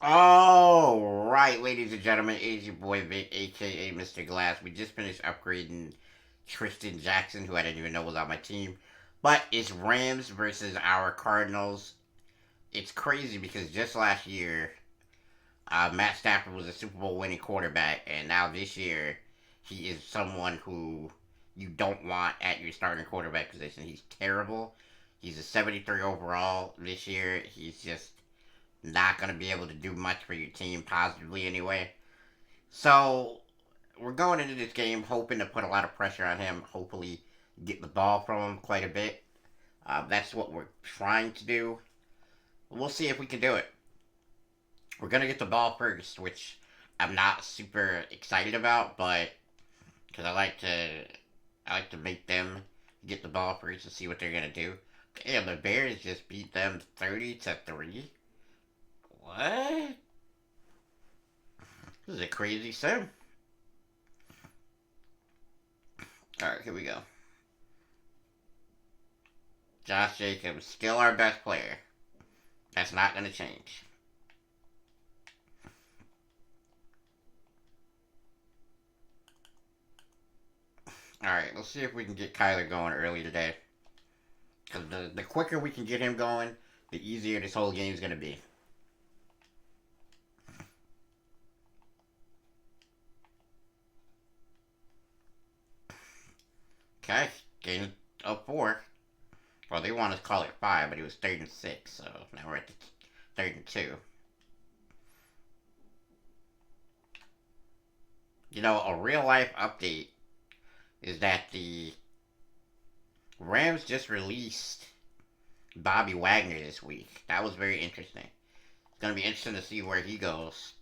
All right, ladies and gentlemen, it is your boy Vic, aka Mr. Glass. We just finished upgrading Tristan Jackson, who I didn't even know was on my team. But it's Rams versus our Cardinals. It's crazy because just last year, Matt Stafford was a Super Bowl winning quarterback, and now this year, he is someone who you don't want at your starting quarterback position. He's terrible. He's a 73 overall this year. He's just not going to be able to do much for your team positively anyway. So we're going into this game hoping to put a lot of pressure on him. Hopefully, get the ball from him quite a bit. That's what we're trying to do. We'll see if we can do it. We're gonna get the ball first, which I'm not super excited about, but because I like to make them get the ball first and see what they're gonna do. Damn, the Bears just beat them 30-3. What? This is a crazy sim. Alright, here we go. Josh Jacobs, still our best player. That's not going to change. Alright, let's see if we can get Kyler going early today. Because the quicker we can get him going, the easier this whole game is going to be. Okay, gain of 4. Well, they want us to call it 5, but it was 3rd and 6, so now we're at the 3rd and 2. You know, a real life update is that the Rams just released Bobby Wagner this week. That was very interesting. It's going to be interesting to see where he goes.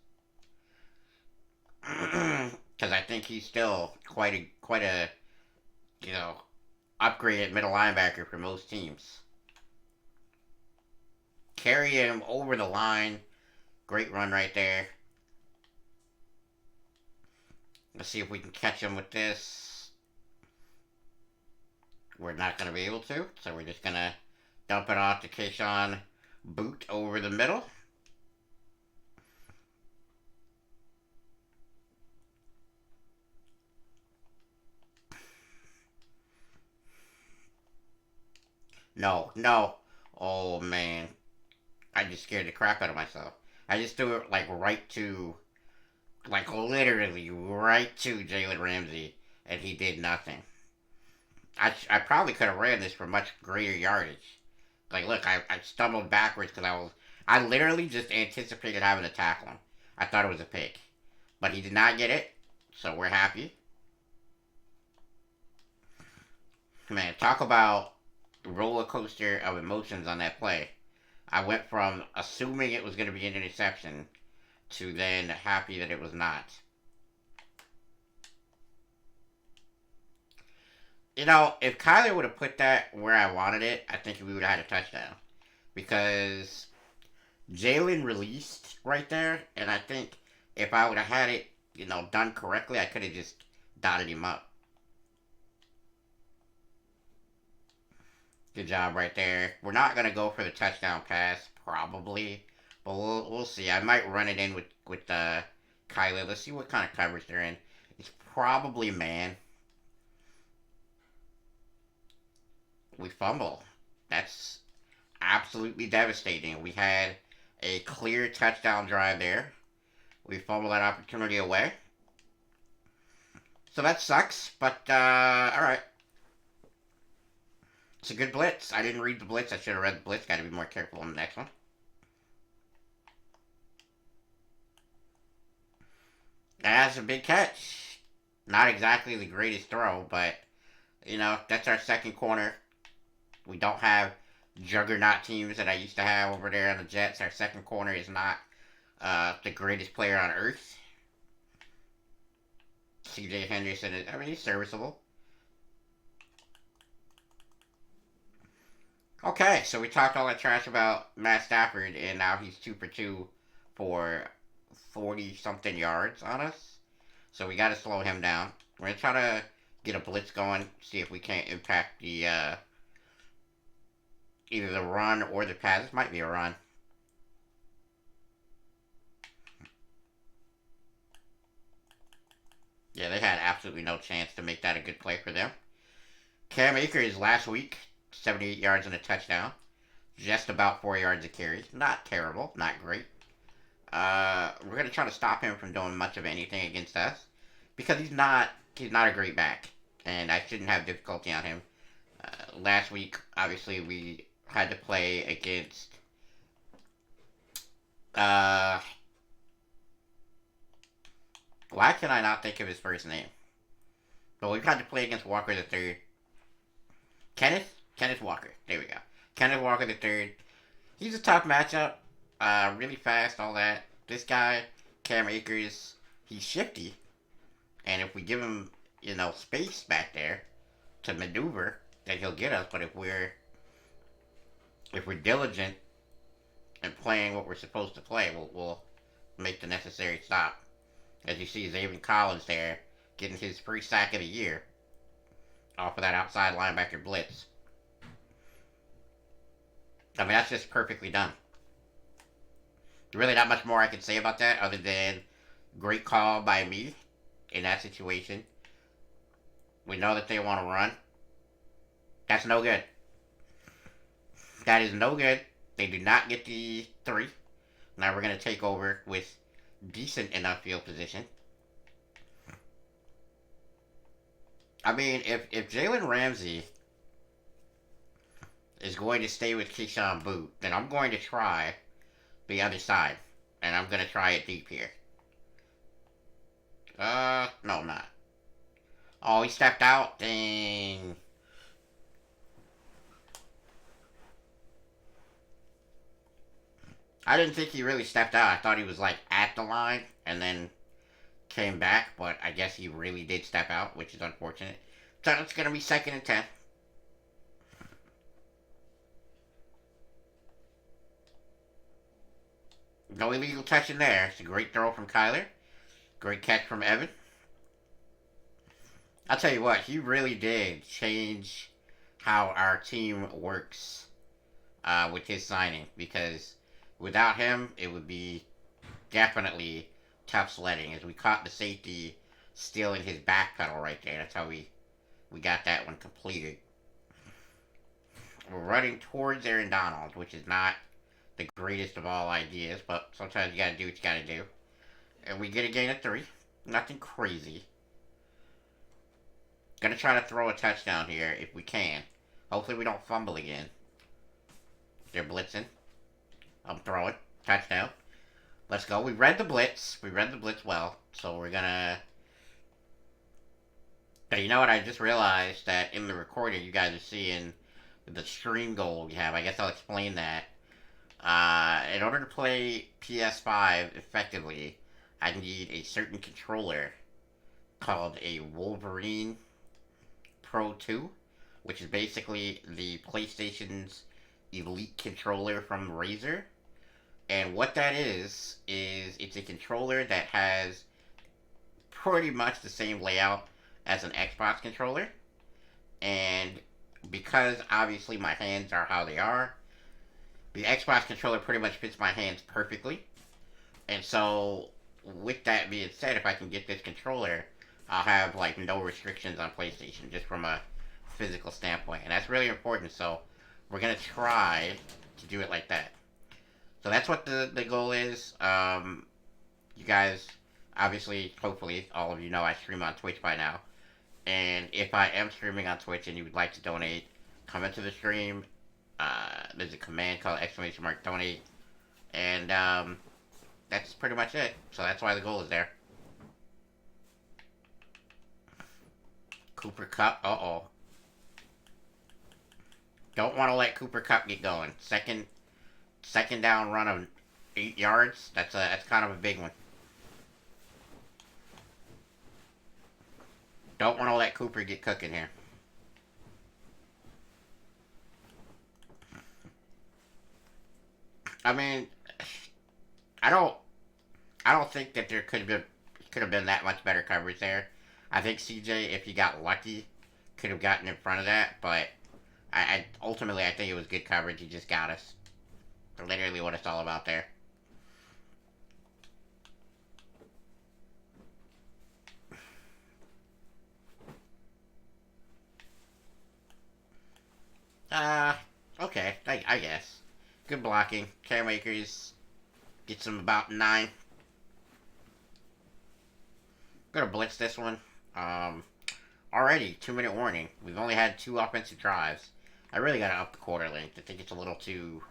Because I think he's still quite a you know upgraded middle linebacker for most teams. Carry him over the line. Great run right there. Let's see if we can catch him with this. We're not going to be able to, so we're just going to dump it off to Keyshawn. Boot over the middle. No, no. Oh, man. I just scared the crap out of myself. I just threw it, like literally right to Jalen Ramsey, and he did nothing. I probably could have ran this for much greater yardage. Like, look, I stumbled backwards because I literally just anticipated having to tackle him. I thought it was a pick. But he did not get it, so we're happy. Man, talk about roller coaster of emotions on that play. I went from assuming it was going to be an interception to then happy that it was not. You know, if Kyler would have put that where I wanted it, I think we would have had a touchdown. Because Jalen released right there, and I think if I would have had it, done correctly, I could have just dotted him up. Good job right there. We're not gonna go for the touchdown pass, probably, but we'll see. I might run it in with Kyler. Let's see what kind of coverage they're in. It's probably man. We fumble. That's absolutely devastating. We had a clear touchdown drive there. We fumbled that opportunity away. So that sucks, but alright. It's a good blitz. I didn't read the blitz. I should have read the blitz. Got to be more careful on the next one. That's a big catch. Not exactly the greatest throw, but, that's our second corner. We don't have juggernaut teams that I used to have over there on the Jets. Our second corner is not the greatest player on earth. CJ Henderson is, he's serviceable. Okay, so we talked all that trash about Matt Stafford, and now he's 2 for 2 for 40 something yards on us. So we got to slow him down. We're going to try to get a blitz going, see if we can't impact the either the run or the pass. This might be a run. Yeah, they had absolutely no chance to make that a good play for them. Cam Akers last week, 78 yards and a touchdown. Just about 4 yards a carry. Not terrible, not great. We're gonna try to stop him from doing much of anything against us because he's not a great back, and I shouldn't have difficulty on him. Last week, obviously, we had to play against uh. Why can I not think of his first name? But we've had to play against Walker the Third. Kenneth Walker. There we go. Kenneth Walker the Third. He's a tough matchup. Really fast, all that. This guy, Cam Akers, he's shifty, and if we give him, space back there to maneuver, then he'll get us. But if we're diligent and playing what we're supposed to play, we'll make the necessary stop. As you see, Zayvon Collins there getting his first sack of the year off of that outside linebacker blitz. I mean, that's just perfectly done. Really not much more I can say about that other than great call by me in that situation. We know that they want to run. That's no good. That is no good. They do not get the 3. Now we're going to take over with decent enough field position. I mean, if Jalen Ramsey is going to stay with Keyshawn Boot, then I'm going to try the other side. And I'm going to try it deep here. No, I'm not. Oh, he stepped out? Dang. I didn't think he really stepped out. I thought he was, at the line and then came back. But I guess he really did step out, which is unfortunate. So it's going to be 2nd and 10. No illegal touch in there. It's a great throw from Kyler. Great catch from Evan. I'll tell you what, he really did change how our team works with his signing. Because without him, it would be definitely tough sledding. As we caught the safety stealing his back pedal right there. That's how we got that one completed. We're running towards Aaron Donald, which is not the greatest of all ideas, but sometimes you gotta do what you gotta do. And we get a gain of 3. Nothing crazy. Gonna try to throw a touchdown here if we can. Hopefully we don't fumble again. They're blitzing. I'm throwing. Touchdown. Let's go. We read the blitz. We read the blitz well. So we're gonna... But you know what? I just realized that in the recording you guys are seeing the stream goal we have. I guess I'll explain that. In order to play PS5 effectively, I need a certain controller called a Wolverine Pro 2, which is basically the PlayStation's Elite controller from Razer. And what that is it's a controller that has pretty much the same layout as an Xbox controller. And because obviously my hands are how they are, the Xbox controller pretty much fits my hands perfectly. And so, with that being said, if I can get this controller, I'll have no restrictions on PlayStation, just from a physical standpoint. And that's really important, so we're going to try to do it like that. So that's what the goal is. You guys, obviously, hopefully, all of you know I stream on Twitch by now. And if I am streaming on Twitch and you would like to donate, come into the stream. There's a command called !donate. And that's pretty much it. So that's why the goal is there. Cooper Kupp. Uh-oh. Don't want to let Cooper Kupp get going. Second down run of 8 yards. That's kind of a big one. Don't want to let Cooper get cooking here. I mean, I don't think that there could have been that much better coverage there. I think CJ, if he got lucky, could have gotten in front of that, but I ultimately I think it was good coverage. He just got us. Literally what it's all about there. Good blocking. Cam Akers gets him about 9. Gonna blitz this one. Um, Already 2-minute warning. We've only had 2 offensive drives. I really gotta up the quarter length. I think it's a little too,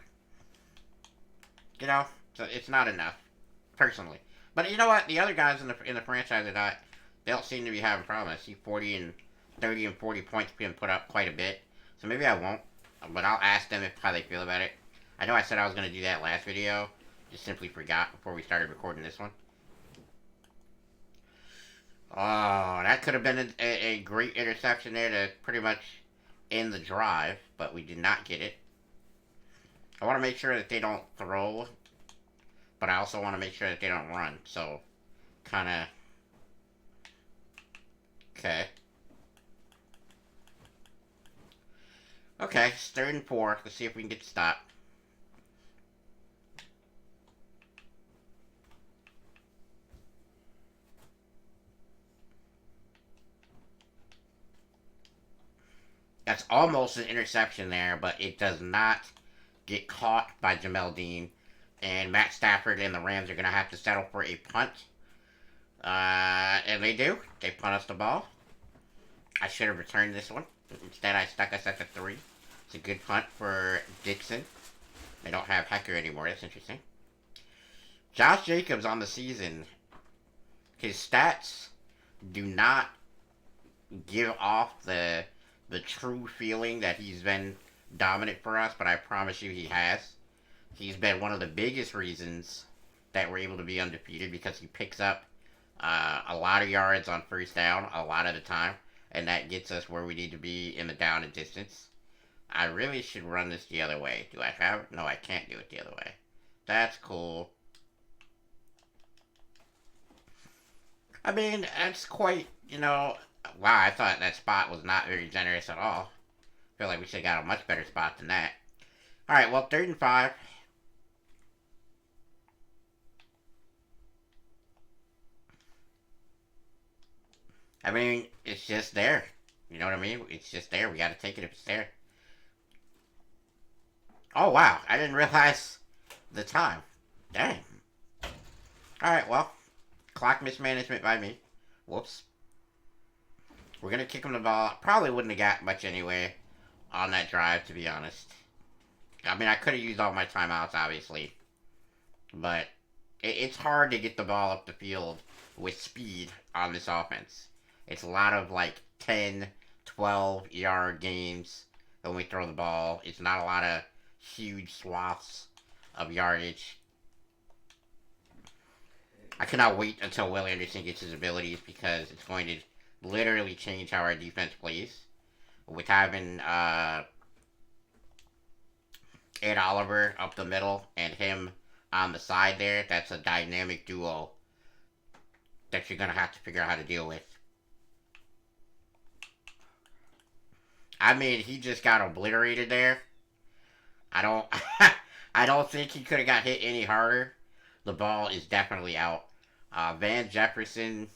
you know, so it's not enough, personally. But you know what? The other guys in the franchise are not. They don't seem to be having problems. I see 30 and 40 points being put up quite a bit. So maybe I won't. But I'll ask them how they feel about it. I know I said I was gonna do that last video. Just simply forgot before we started recording this one. Oh, that could have been a great interception there to pretty much end the drive, but we did not get it. I want to make sure that they don't throw, but I also want to make sure that they don't run. So, kind of. Okay. Okay, it's 3rd and 4. Let's see if we can get to stop. That's almost an interception there, but it does not get caught by Jamel Dean. And Matt Stafford and the Rams are going to have to settle for a punt. And they do. They punt us the ball. I should have returned this one. Instead, I stuck us at the 3. It's a good punt for Dixon. They don't have Hecker anymore. That's interesting. Josh Jacobs on the season. His stats do not give off the true feeling that he's been dominant for us, but I promise you he has. He's been one of the biggest reasons that we're able to be undefeated because he picks up a lot of yards on first down a lot of the time, and that gets us where we need to be in the down and distance. I really should run this the other way. Do I have? No, I can't do it the other way. That's cool. I mean, that's quite, wow, I thought that spot was not very generous at all. I feel like we should have got a much better spot than that. Alright, well, 3rd and 5. I mean, it's just there. You know what I mean? It's just there. We gotta take it if it's there. Oh, wow. I didn't realize the time. Dang. Alright, well, clock mismanagement by me. Whoops. We're going to kick him the ball. Probably wouldn't have got much anyway on that drive, to be honest. I mean, I could have used all my timeouts, obviously. But it's hard to get the ball up the field with speed on this offense. It's a lot of, 10, 12-yard gains when we throw the ball. It's not a lot of huge swaths of yardage. I cannot wait until Will Anderson gets his abilities because it's going to literally change how our defense plays. With having Ed Oliver up the middle and him on the side there, that's a dynamic duo that you're going to have to figure out how to deal with. I mean, he just got obliterated there. I don't think he could have got hit any harder. The ball is definitely out. Van Jefferson,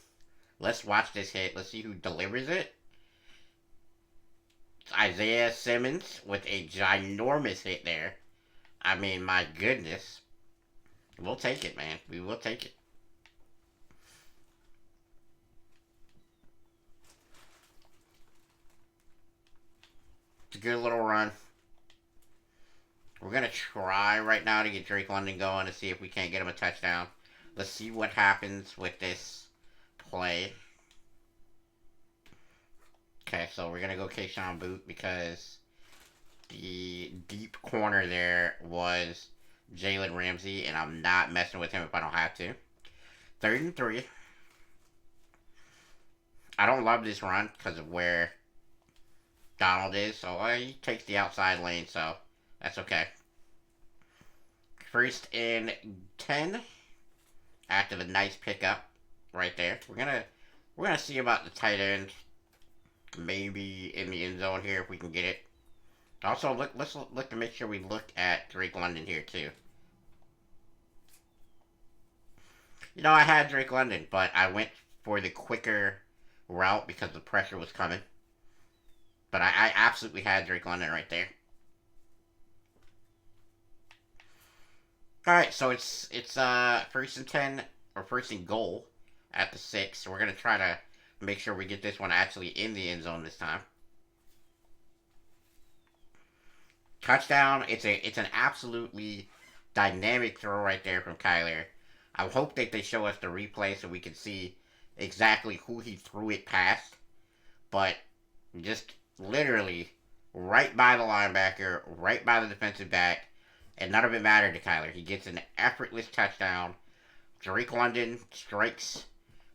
let's watch this hit. Let's see who delivers it. It's Isaiah Simmons with a ginormous hit there. I mean, my goodness. We'll take it, man. We will take it. It's a good little run. We're going to try right now to get Drake London going to see if we can't get him a touchdown. Let's see what happens with this play. Okay, so we're going to go Keyshawn Boot because the deep corner there was Jalen Ramsey, and I'm not messing with him if I don't have to. 3rd and 3. I don't love this run because of where Donald is, so he takes the outside lane, so that's okay. 1st and 10. After the nice pickup right there. We're gonna see about the tight end. Maybe in the end zone here if we can get it. Also, let's look to make sure we look at Drake London here too. I had Drake London, but I went for the quicker route because the pressure was coming. But I absolutely had Drake London right there. All right, so it's first and 10 or first and goal at the 6. So we're gonna try to make sure we get this one actually in the end zone this time. Touchdown. It's an absolutely dynamic throw right there from Kyler. I hope that they show us the replay so we can see exactly who he threw it past. But just literally right by the linebacker, right by the defensive back, and none of it mattered to Kyler. He gets an effortless touchdown. Drake London strikes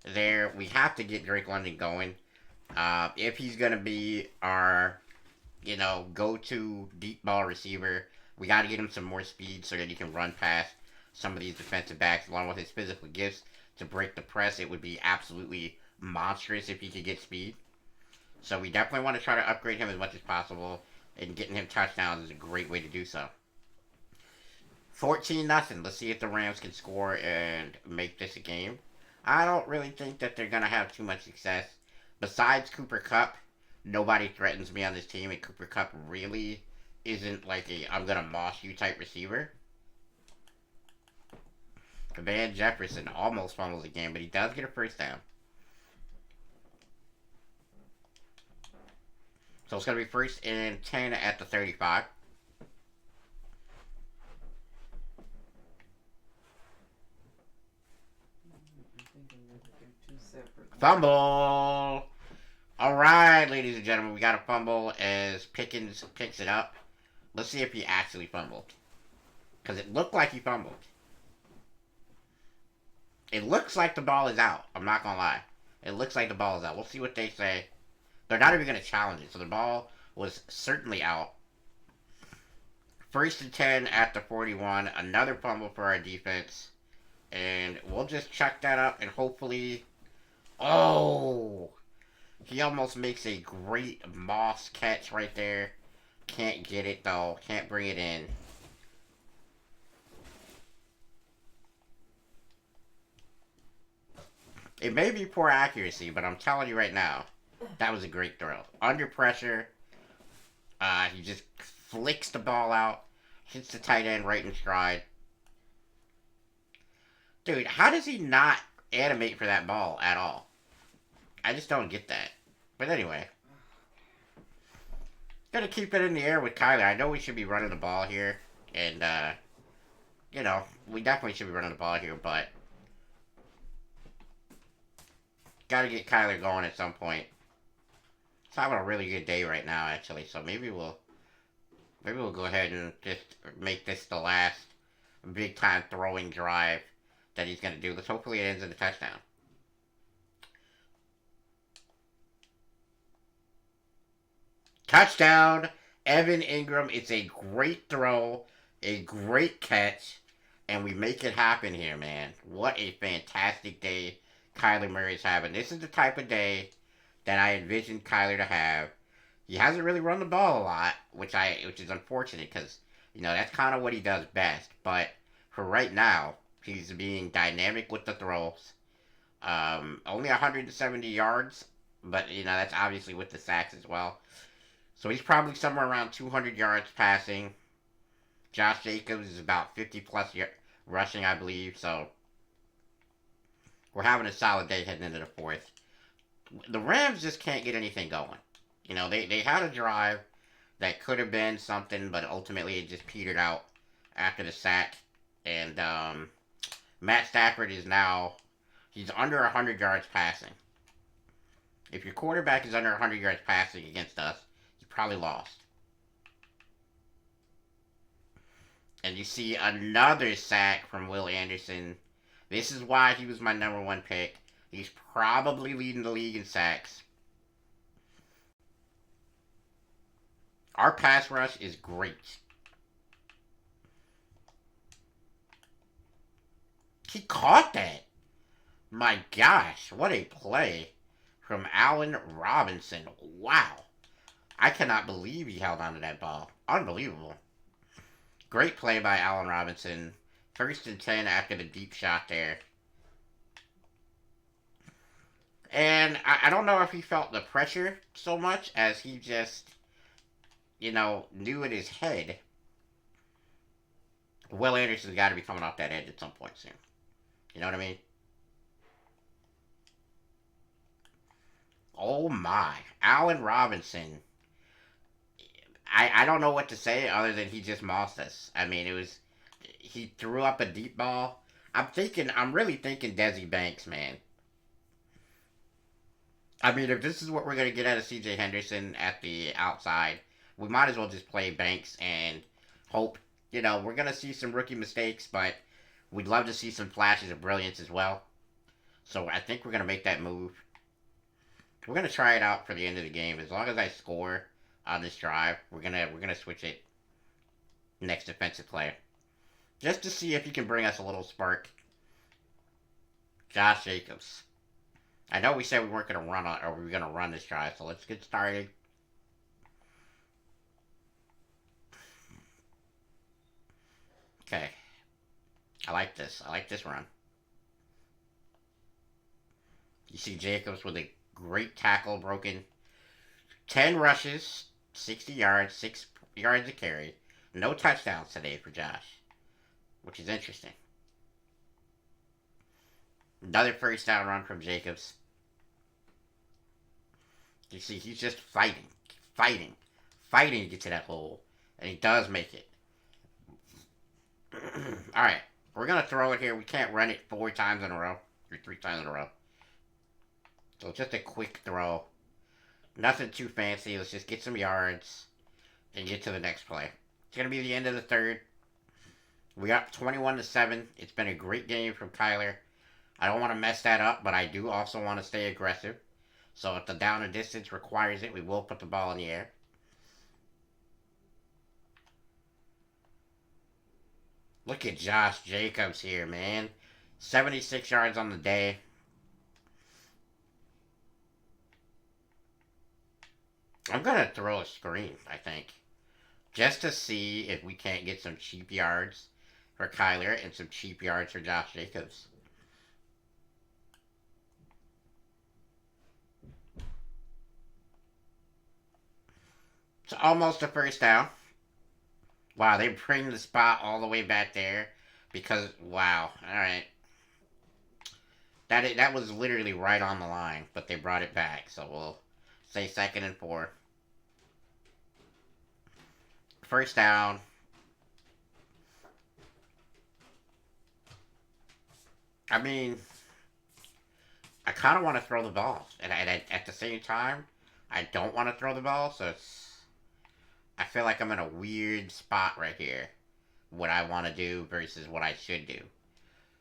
there. We have to get Drake London going. If he's going to be our, go-to deep ball receiver, we got to get him some more speed so that he can run past some of these defensive backs along with his physical gifts to break the press. It would be absolutely monstrous if he could get speed. So we definitely want to try to upgrade him as much as possible, and getting him touchdowns is a great way to do so. 14-0. Let's see if the Rams can score and make this a game. I don't really think that they're going to have too much success. Besides Cooper Kupp, nobody threatens me on this team, and Cooper Kupp really isn't like a I'm going to moss you type receiver. Van Jefferson almost fumbles a game, but he does get a first down. So it's going to be first and 10 at the 35. Fumble! Alright, ladies and gentlemen, we got a fumble as Pickens picks it up. Let's see if he actually fumbled. Because it looked like he fumbled. It looks like the ball is out. I'm not going to lie. It looks like the ball is out. We'll see what they say. They're not even going to challenge it. So the ball was certainly out. First and 10 at the 41. Another fumble for our defense. And we'll just check that up and hopefully... Oh! He almost makes a great Moss catch right there. Can't get it though. Can't bring it in. It may be poor accuracy, but I'm telling you right now, that was a great throw. Under pressure, he just flicks the ball out, hits the tight end right in stride. Dude, how does he not animate for that ball at all? I just don't get that. But anyway. Gonna keep it in the air with Kyler. I know we should be running the ball here. And, we definitely should be running the ball here, but... Gotta get Kyler going at some point. He's having a really good day right now, actually. So maybe we'll go ahead and just make this the last big time throwing drive that he's gonna do. Let's hopefully it ends in a touchdown. Touchdown, Evan Ingram. It's a great throw, a great catch, and we make it happen here, man. What a fantastic day Kyler Murray's having. This is the type of day that I envisioned Kyler to have. He hasn't really run the ball a lot, which is unfortunate because that's kind of what he does best. But for right now, he's being dynamic with the throws. Only 170 yards, but that's obviously with the sacks as well. So he's probably somewhere around 200 yards passing. Josh Jacobs is about 50 plus rushing, I believe. So we're having a solid day heading into the fourth. The Rams just can't get anything going. They had a drive that could have been something, but ultimately it just petered out after the sack. And Matt Stafford is now, he's under 100 yards passing. If your quarterback is under 100 yards passing against us, you probably lost. And you see another sack from Will Anderson. This is why he was my number one pick. He's probably leading the league in sacks. Our pass rush is great. He caught that. My gosh, what a play from Allen Robinson. Wow. I cannot believe he held on to that ball. Unbelievable. Great play by Allen Robinson. First and 10 after the deep shot there. And I don't know if he felt the pressure so much as he just, knew in his head Will Anderson's got to be coming off that edge at some point soon. You know what I mean? Oh my. Allen Robinson. I don't know what to say other than he just mossed us. I mean, it was. He threw up a deep ball. I'm really thinking Desi Banks, man. I mean, if this is what we're going to get out of CJ Henderson at the outside, we might as well just play Banks and hope. We're going to see some rookie mistakes, but we'd love to see some flashes of brilliance as well. So I think we're going to make that move. We're going to try it out for the end of the game. As long as I score on this drive, we're gonna switch it next defensive player. Just to see if he can bring us a little spark. Josh Jacobs. I know we said we weren't going to run on, or we were going to run this drive, so let's get started. Okay. I like this. I like this run. You see Jacobs with a great tackle broken. 10 rushes, 60 yards, 6 yards a carry. No touchdowns today for Josh, which is interesting. Another first down run from Jacobs. You see, he's just fighting, fighting to get to that hole. And he does make it. Alright, we're going to throw it here. We can't run it 4 times in a row, or 3 times in a row. So just a quick throw. Nothing too fancy. Let's just get some yards and get to the next play. It's going to be the end of the third. We up 21-7. It's been a great game from Kyler. I don't want to mess that up, but I do also want to stay aggressive. So if the down and distance requires it, we will put the ball in the air. Look at Josh Jacobs here, man. 76 yards on the day. I'm going to throw a screen, I think. Just to see if we can't get some cheap yards for Kyler and some cheap yards for Josh Jacobs. It's almost a first down. Wow, they bring the spot all the way back there because wow. All right, that was literally right on the line, but they brought it back. So we'll say 2nd and 4. First down. I mean, I kind of want to throw the ball, and at the same time, I don't want to throw the ball. So I feel like I'm in a weird spot right here. What I want to do versus what I should do.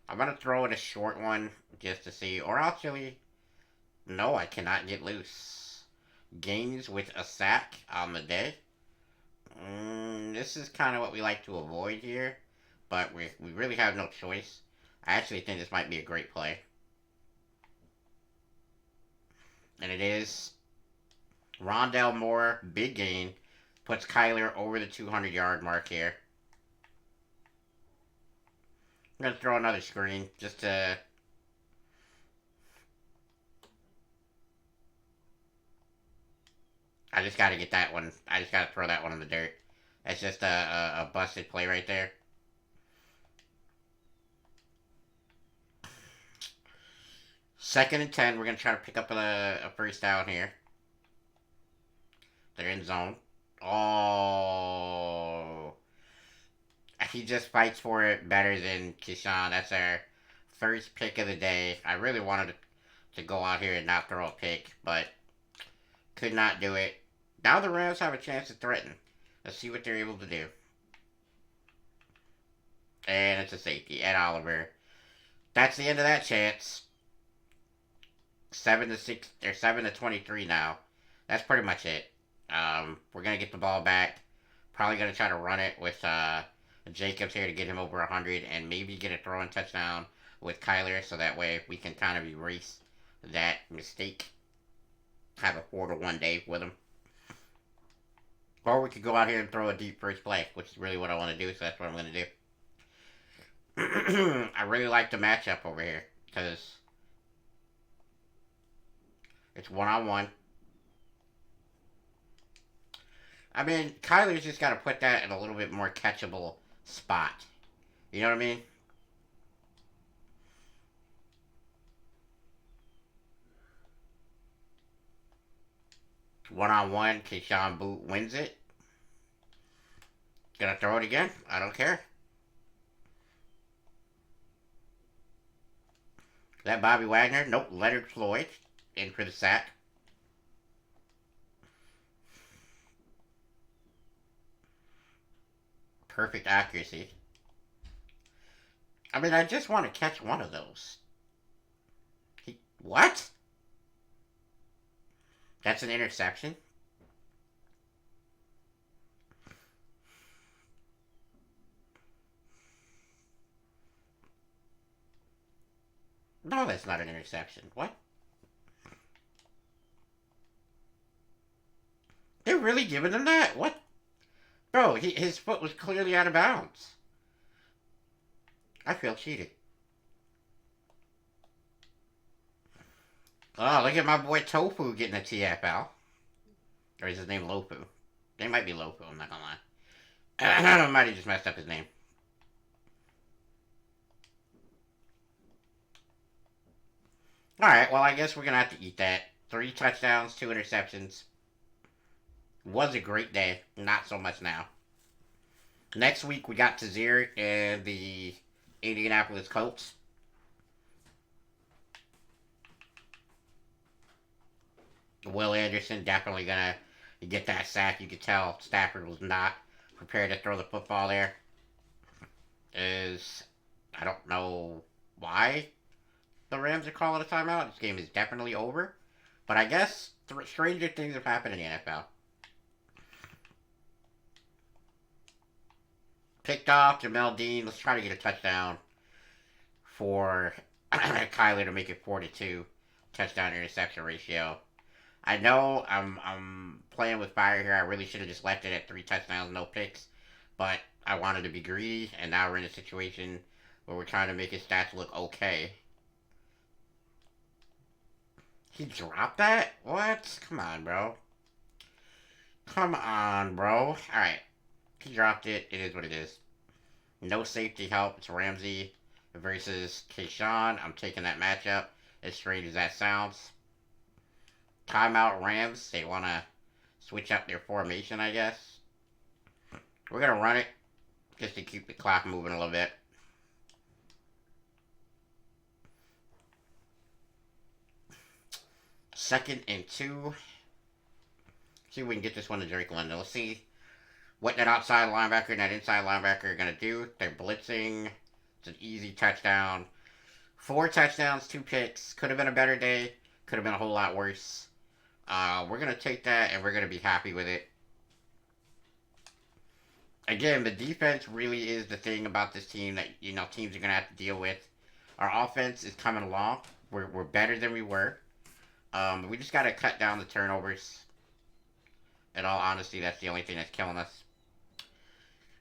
I'm gonna throw it a short one just to see, or actually, no, I cannot get loose. Gains with a sack on the day. This is kind of what we like to avoid here, but we really have no choice. I actually think this might be a great play. And it is. Rondell Moore, big gain, puts Kyler over the 200-yard mark here. I'm going to throw another screen just to. I just got to get that one. I just got to throw that one in the dirt. That's just a busted play right there. 2nd and 10. We're going to try to pick up a first down here. They're in zone. Oh. He just fights for it better than Keyshawn. That's our first pick of the day. I really wanted to go out here and not throw a pick, but could not do it. Now the Rams have a chance to threaten. Let's see what they're able to do. And it's a safety. Ed Oliver. That's the end of that chance. 7-6 or 7-23 now. That's pretty much it. We're gonna get the ball back. Probably gonna try to run it with Jacobs here to get him over 100 and maybe get a throwing touchdown with Kyler so that way we can kind of erase that mistake. Have a 4-1 day with him. Or we could go out here and throw a deep first play, which is really what I want to do, so that's what I'm going to do. I really like the matchup over here because it's one-on-one. I mean, Kyler's just got to put that in a little bit more catchable spot. You know what I mean? 1-on-1, Keyshawn Boot wins it. Gonna throw it again. I don't care. That Bobby Wagner? Nope. Leonard Floyd in for the sack. Perfect accuracy. I mean, I just want to catch one of those. What? That's an interception? No, that's not an interception. What? They're really giving him that? What? Bro, his foot was clearly out of bounds. I feel cheated. Oh, look at my boy Tofu getting a TFL. Or is his name Lofu? It might be Lofu, I'm not gonna lie. I might have just messed up his name. Alright, well, I guess we're gonna have to eat that. 3 touchdowns, 2 interceptions. Was a great day. Not so much now. Next week, we got Tazir and the Indianapolis Colts. Will Anderson definitely gonna get that sack. You could tell Stafford was not prepared to throw the football there. Is I don't know why the Rams are calling a timeout. This game is definitely over. But I guess stranger things have happened in the NFL. Picked off Jamel Dean. Let's try to get a touchdown for Kyler to make it 4-2 touchdown interception ratio. I know I'm playing with fire here. I really should have just left it at 3 touchdowns, no picks. But I wanted to be greedy, and now we're in a situation where we're trying to make his stats look okay. He dropped that? What? Come on, bro. Come on, bro. Alright. He dropped it. It is what it is. No safety help. It's Ramsey versus Keyshawn. I'm taking that matchup, as strange as that sounds. Timeout Rams. They want to switch up their formation, I guess. We're going to run it just to keep the clock moving a little bit. Second and 2. See if we can get this one to Drake London. Let's see what that outside linebacker and that inside linebacker are going to do. They're blitzing. It's an easy touchdown. 4 touchdowns, 2 picks. Could have been a better day. Could have been a whole lot worse. We're going to take that and we're going to be happy with it. Again, the defense really is the thing about this team that, teams are going to have to deal with. Our offense is coming along. We're better than we were. We just got to cut down the turnovers. In all honesty, that's the only thing that's killing us.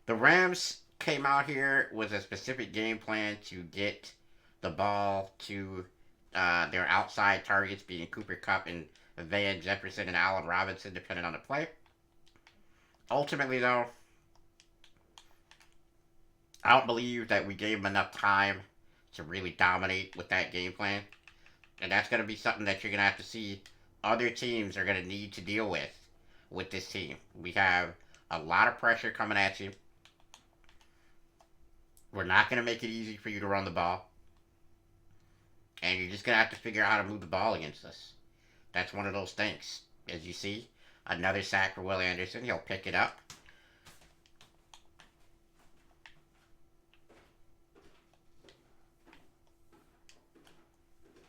The Rams came out here with a specific game plan to get the ball to their outside targets, being Cooper Kupp and Van Jefferson and Allen Robinson, depending on the play. Ultimately, though, I don't believe that we gave them enough time to really dominate with that game plan. And that's going to be something that you're going to have to see other teams are going to need to deal with this team. We have a lot of pressure coming at you. We're not going to make it easy for you to run the ball. And you're just going to have to figure out how to move the ball against us. That's one of those things. As you see, another sack for Will Anderson. He'll pick it up.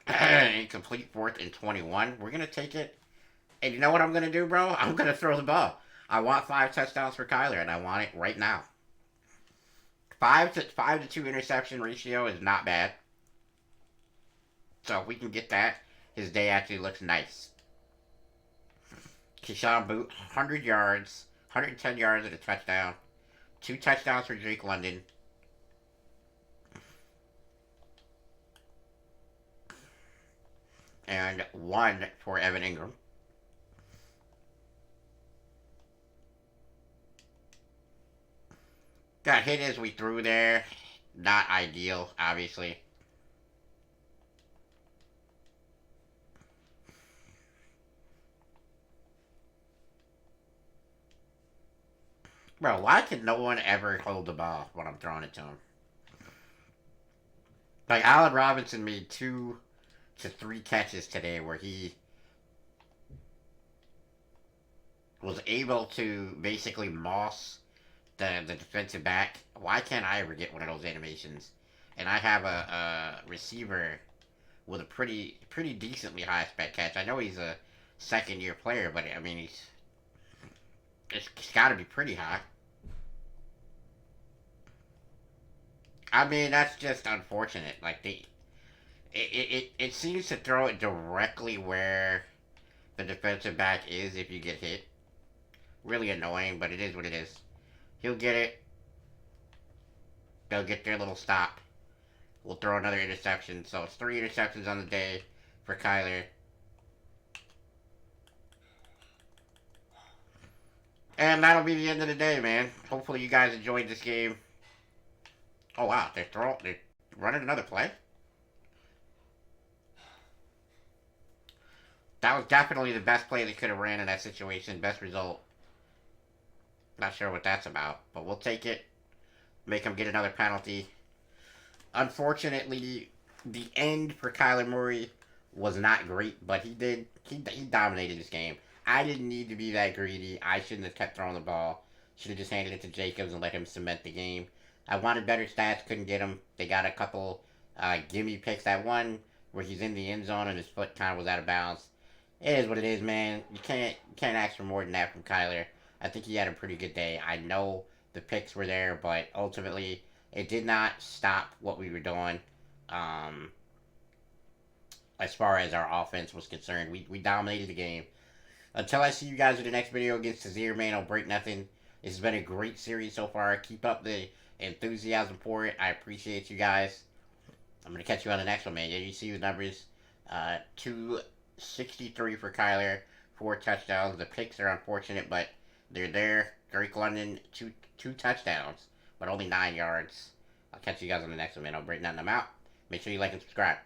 Incomplete 4th and 21. We're going to take it. And you know what I'm going to do, bro? I'm going to throw the ball. I want 5 touchdowns for Kyler, and I want it right now. 5 to 2 interception ratio is not bad. So if we can get that, his day actually looks nice. Keyshawn Boot, 100 yards, 110 yards and a touchdown. 2 touchdowns for Drake London. And 1 for Evan Ingram. Got hit as we threw there. Not ideal, obviously. Bro, why can no one ever hold the ball when I'm throwing it to him? Like, Allen Robinson made 2 to 3 catches today where he was able to basically moss the defensive back. Why can't I ever get one of those animations? And I have a receiver with a pretty decently high spec catch. I know he's a second year player, but I mean it's got to be pretty high. I mean that's just unfortunate. Like it seems to throw it directly where the defensive back is if you get hit. Really annoying, but it is what it is. He'll get it. They'll get their little stop. We'll throw another interception. So it's 3 interceptions on the day for Kyler. And that'll be the end of the day, man. Hopefully you guys enjoyed this game. Oh wow, they're running another play. That was definitely the best play they could have ran in that situation. Best result. Not sure what that's about, but we'll take it. Make them get another penalty. Unfortunately, the end for Kyler Murray was not great, but he dominated this game. I didn't need to be that greedy. I shouldn't have kept throwing the ball. Should have just handed it to Jacobs and let him cement the game. I wanted better stats, couldn't get him. They got a couple gimme picks. That one where he's in the end zone and his foot kind of was out of bounds. It is what it is, man. You can't ask for more than that from Kyler. I think he had a pretty good day. I know the picks were there, but ultimately it did not stop what we were doing. Um, as far as our offense was concerned, we dominated the game. Until I see you guys in the next video against Tazir, man, I'll break nothing. This has been a great series so far. Keep up the enthusiasm for it. I appreciate you guys. I'm gonna catch you on the next one, man. Yeah, you see the numbers. 263 for Kyler, 4 touchdowns. The picks are unfortunate, but they're there. Drake London, two touchdowns, but only 9 yards. I'll catch you guys on the next one, man. I'll break nothing. I'm out. Make sure you like and subscribe.